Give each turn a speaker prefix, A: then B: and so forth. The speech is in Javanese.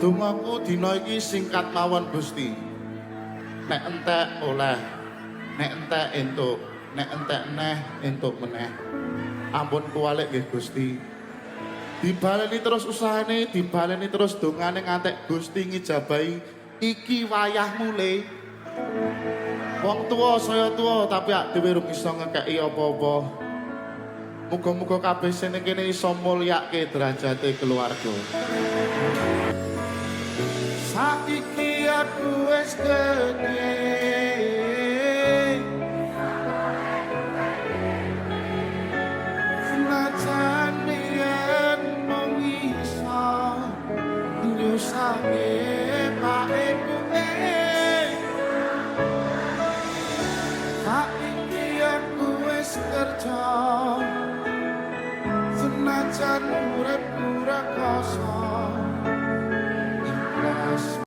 A: Dongaku dina iki singkat mawon Gusti. Nek entek oleh, nek entek entuk, nek entek neh entuk meneh. Ampun kuwalik nggih Gusti. Dibaleni terus usahane, dibaleni terus dongane ngantek Gusti ngijabahi iki wayah mule. Wong tuwa saya tuwa tapi ak dhewe rung iso ngekeki apa-apa. Muga-muga kabeh sing kene iso mulyake derajate keluarga. Saiki aku wis gedhe. Senajan yen mung iso nyusahke pae kuwe. Saiki aku wis kerja. Senajan urip ora kosong.